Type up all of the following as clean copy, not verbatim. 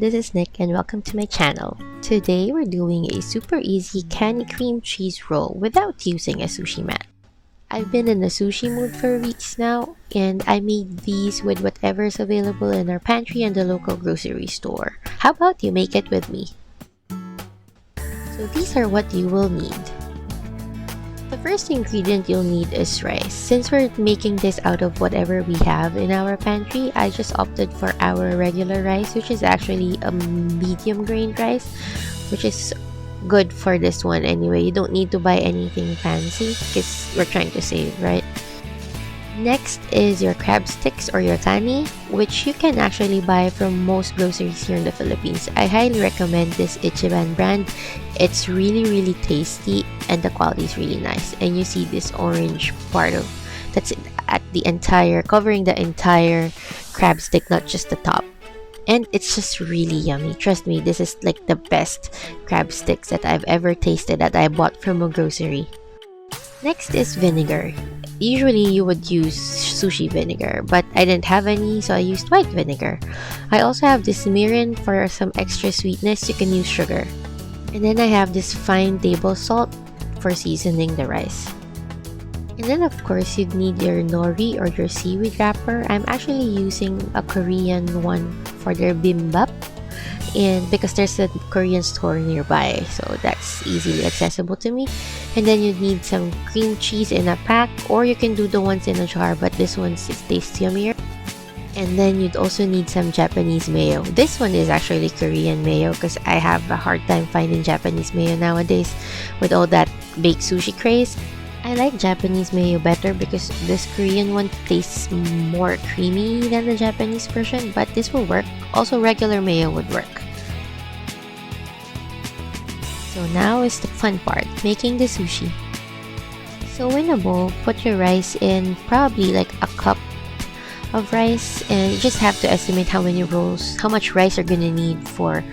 this is Nick and welcome to my channel. Today we're doing a super easy Kani cream cheese roll without using a sushi mat. I've been in the sushi mood for weeks now and I made these with whatever's available in our pantry and the local grocery store. How about you make it with me? So these are what you will need. The first ingredient you'll need is rice. Since we're making this out of whatever we have in our pantry, I just opted for our regular rice, which is actually a medium grained rice, which is good for this one anyway. You don't need to buy anything fancy because we're trying to save, right? Next is your crab sticks or your Kani, which you can actually buy from most groceries here in the Philippines. I highly recommend this Ichiban brand. It's really tasty and the quality is really nice. And you see this orange part of that's at the entire covering the entire crab stick, not just the top. And it's just really yummy. Trust me, this is like the best crab sticks that I've ever tasted that I bought from a grocery. Next is vinegar. Usually you would use sushi vinegar, but I didn't have any, so I used white vinegar. I also have this mirin for some extra sweetness. You can use sugar. And then I have this fine table salt for seasoning the rice. And then of course you'd need your nori or your seaweed wrapper. I'm actually using a Korean one for their bibimbap, and because there's a Korean store nearby, so that's easily accessible to me. And then you need some cream cheese in a pack, or you can do the ones in a jar, but this one tastes yummier. And then you'd also need some Japanese mayo. This one is actually Korean mayo because I have a hard time finding Japanese mayo nowadays with all that baked sushi craze. I like Japanese mayo better because this Korean one tastes more creamy than the Japanese version, but this will work. Also, regular mayo would work. So now is the fun part, making the sushi. So in a bowl, put your rice in, probably like a cup of rice, and you just have to estimate how much rice you're gonna need for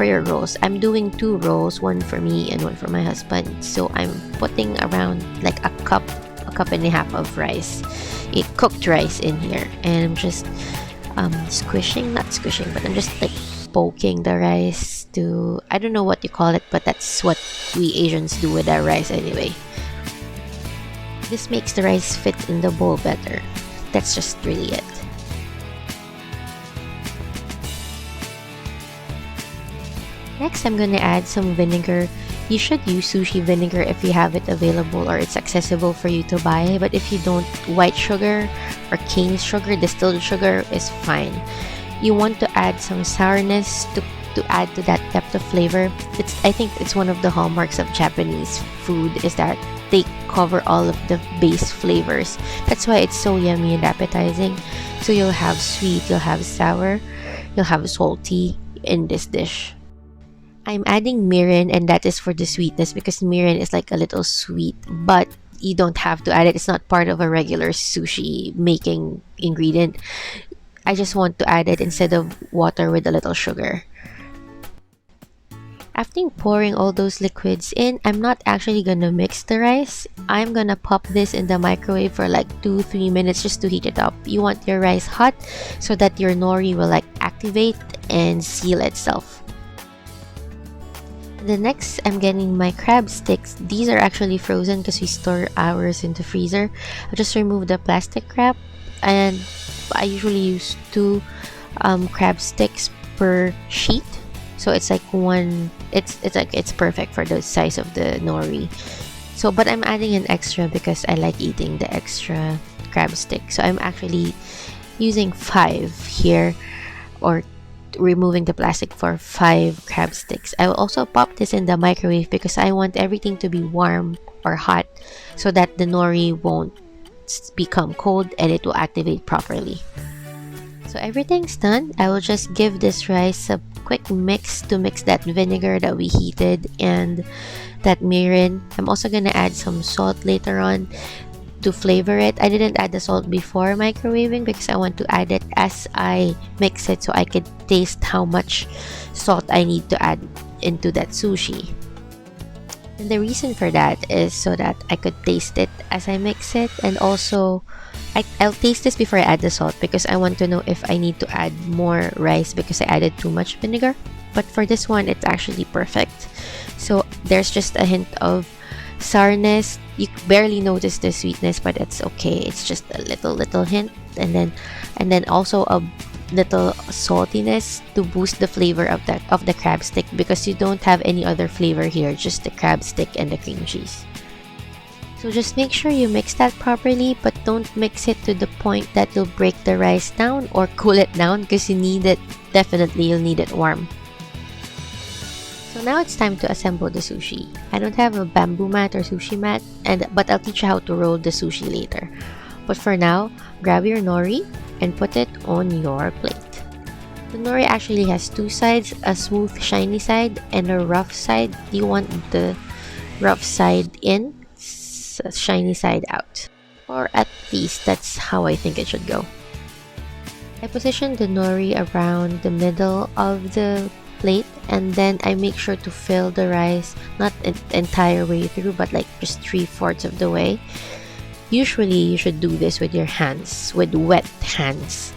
your rolls. I'm doing 2 rolls, one for me and one for my husband. So I'm putting around like a cup and a half of rice, cooked rice in here, and I'm just not squishing, but I'm just like poking the rice to, I don't know what you call it, but that's what we Asians do with our rice anyway. This makes the rice fit in the bowl better. That's just really it. Next, I'm gonna add some vinegar. You should use sushi vinegar if you have it available or it's accessible for you to buy, but if you don't, white sugar or cane sugar, distilled sugar is fine. You want to add some sourness to add to that depth of flavor. I think it's one of the hallmarks of Japanese food is that they cover all of the base flavors. That's why it's so yummy and appetizing. So you'll have sweet, you'll have sour, you'll have salty in this dish. I'm adding mirin, and that is for the sweetness because mirin is like a little sweet, but you don't have to add it. It's not part of a regular sushi making ingredient. I just want to add it instead of water with a little sugar. After pouring all those liquids in, I'm not actually gonna mix the rice. I'm gonna pop this in the microwave for like 2-3 minutes just to heat it up. You want your rice hot so that your nori will like activate and seal itself. The next, I'm getting my crab sticks. These are actually frozen because we store ours in the freezer. I'll just remove the plastic wrap, and I usually use 2 crab sticks per sheet. So it's like one. It's perfect for the size of the nori. So, but I'm adding an extra because I like eating the extra crab stick. So I'm actually using 5 here, or removing the plastic for 5 crab sticks. I will also pop this in the microwave because I want everything to be warm or hot so that the nori won't become cold and it will activate properly. So everything's done. I will just give this rice a quick mix to mix that vinegar that we heated and that mirin. I'm also gonna add some salt later on to flavor it. I didn't add the salt before microwaving because I want to add it as I mix it so I could taste how much salt I need to add into that sushi. And the reason for that is so that I could taste it as I mix it, and also I'll taste this before I add the salt because I want to know if I need to add more rice because I added too much vinegar. But for this one, it's actually perfect. So there's just a hint of sourness. You barely notice the sweetness, but it's okay. It's just a little hint, and then also a little saltiness to boost the flavor of the crab stick because you don't have any other flavor here, just the crab stick and the cream cheese. So just make sure you mix that properly, but don't mix it to the point that you'll break the rice down or cool it down because you need it. Definitely, you'll need it warm. So now it's time to assemble the sushi. I don't have a bamboo mat or sushi mat, but I'll teach you how to roll the sushi later. But for now, grab your nori and put it on your plate. The nori actually has two sides, a smooth shiny side and a rough side. You want the rough side in, shiny side out. Or at least that's how I think it should go. I position the nori around the middle of the plate, and then I make sure to fill the rice, not the entire way through, but like just 3/4 of the way. Usually you should do this with your hands, with wet hands,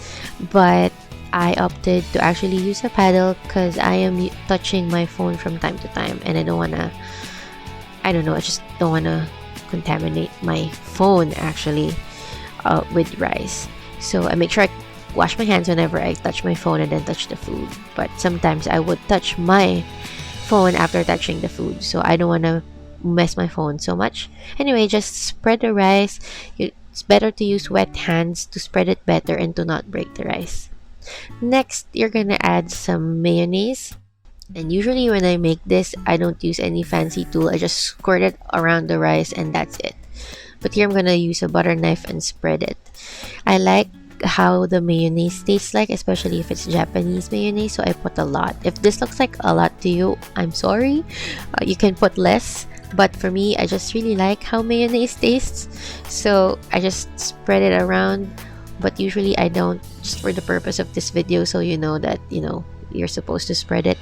but I opted to actually use a paddle because I am touching my phone from time to time, and I just don't wanna contaminate my phone actually with rice. So I make sure I wash my hands whenever I touch my phone and then touch the food, but sometimes I would touch my phone after touching the food, so I don't want to mess my phone so much. Anyway, just spread the rice. It's better to use wet hands to spread it better and to not break the rice. Next, you're gonna add some mayonnaise, and usually when I make this, I don't use any fancy tool. I just squirt it around the rice and that's it. But here I'm gonna use a butter knife and spread it. I like how the mayonnaise tastes like, especially if it's Japanese mayonnaise, so I put a lot. If this looks like a lot to you, I'm sorry. You can put less, but for me, I just really like how mayonnaise tastes, so I just spread it around. But usually I don't, just for the purpose of this video, so you know that you're supposed to spread it.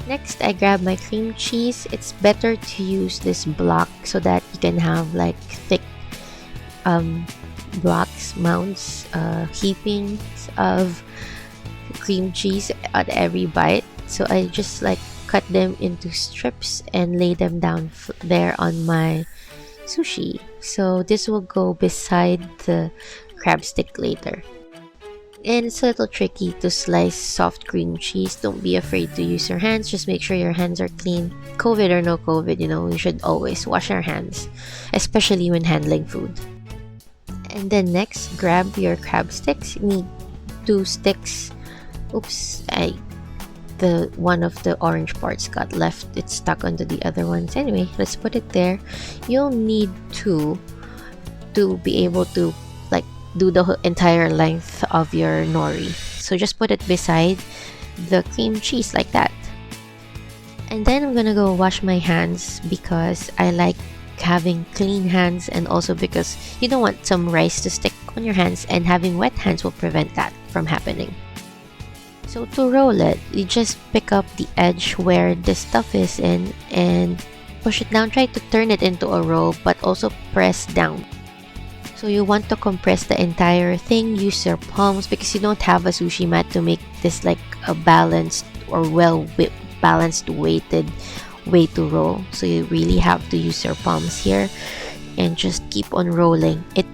Next, I grab my cream cheese. It's better to use this block so that you can have like thick blocks, mounds, heapings of cream cheese at every bite. So I just like cut them into strips and lay them down there on my sushi. So this will go beside the crab stick later. And it's a little tricky to slice soft cream cheese. Don't be afraid to use your hands. Just make sure your hands are clean. COVID or no COVID, you should always wash your hands, especially when handling food. And then next, grab your crab sticks. You need 2 sticks. Oops, the one of the orange parts got left. It's stuck onto the other ones. Anyway, let's put it there. You'll need 2 to be able to like do the entire length of your nori. So just put it beside the cream cheese like that. And then I'm gonna go wash my hands because I like having clean hands, and also because you don't want some rice to stick on your hands, and having wet hands will prevent that from happening. So to roll it, you just pick up the edge where the stuff is in and push it down. Try to turn it into a roll, but also press down. So you want to compress the entire thing. Use your palms because you don't have a sushi mat to make this like a balanced or balanced weighted way to roll. So you really have to use your palms here and just keep on rolling it.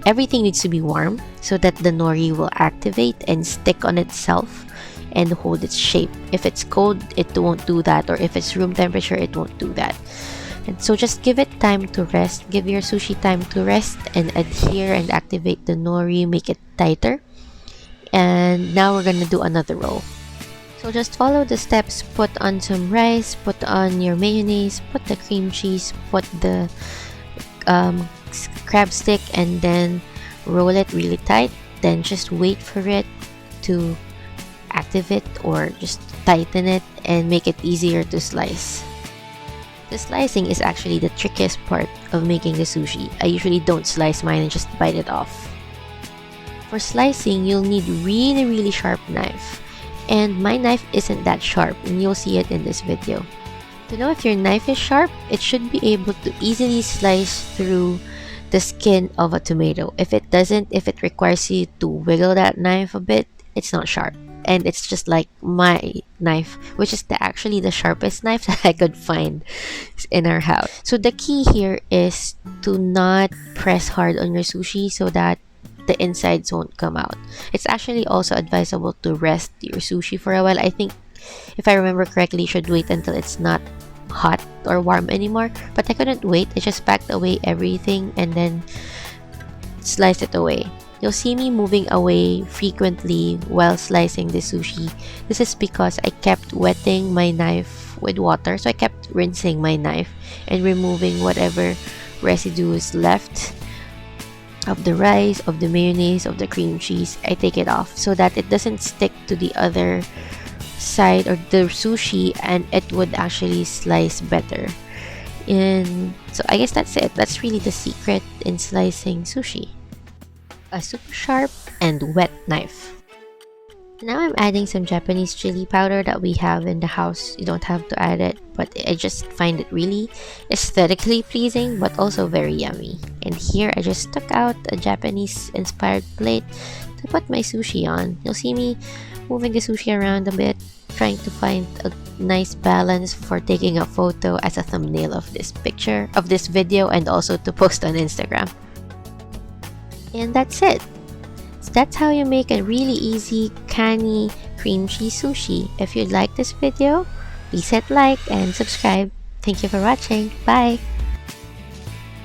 Everything needs to be warm so that the nori will activate and stick on itself and hold its shape. If it's cold, it won't do that, or if it's room temperature, it won't do that. And so just give it time to rest. Give your sushi time to rest and adhere and activate the nori, make it tighter. And now we're gonna do another roll. So just follow the steps. Put on some rice, put on your mayonnaise, put the cream cheese, put the crab stick, and then roll it really tight. Then just wait for it to activate or just tighten it and make it easier to slice. The slicing is actually the trickiest part of making the sushi. I usually don't slice mine and just bite it off. For slicing, you'll need really sharp knife. And my knife isn't that sharp, and you'll see it in this video. To know if your knife is sharp, it should be able to easily slice through the skin of a tomato. If it requires you to wiggle that knife a bit, it's not sharp. And it's just like my knife, which is actually the sharpest knife that I could find in our house. So the key here is to not press hard on your sushi so that the insides won't come out. It's actually also advisable to rest your sushi for a while. I think, if I remember correctly, you should wait until it's not hot or warm anymore. But I couldn't wait. I just packed away everything and then sliced it away. You'll see me moving away frequently while slicing the sushi. This is because I kept wetting my knife with water. So I kept rinsing my knife and removing whatever residue is left of the rice, of the mayonnaise, of the cream cheese. I take it off so that it doesn't stick to the other side or the sushi, and it would actually slice better. And so I guess that's it. That's really the secret in slicing sushi. A super sharp and wet knife. Now I'm adding some Japanese chili powder that we have in the house. You don't have to add it, but I just find it really aesthetically pleasing but also very yummy. And here I just took out a Japanese inspired plate to put my sushi on. You'll see me moving the sushi around a bit, trying to find a nice balance for taking a photo as a thumbnail of this video, and also to post on Instagram. And that's it. So that's how you make a really easy Kani cream cheese sushi. If you like this video, please hit like and subscribe. Thank you for watching. Bye!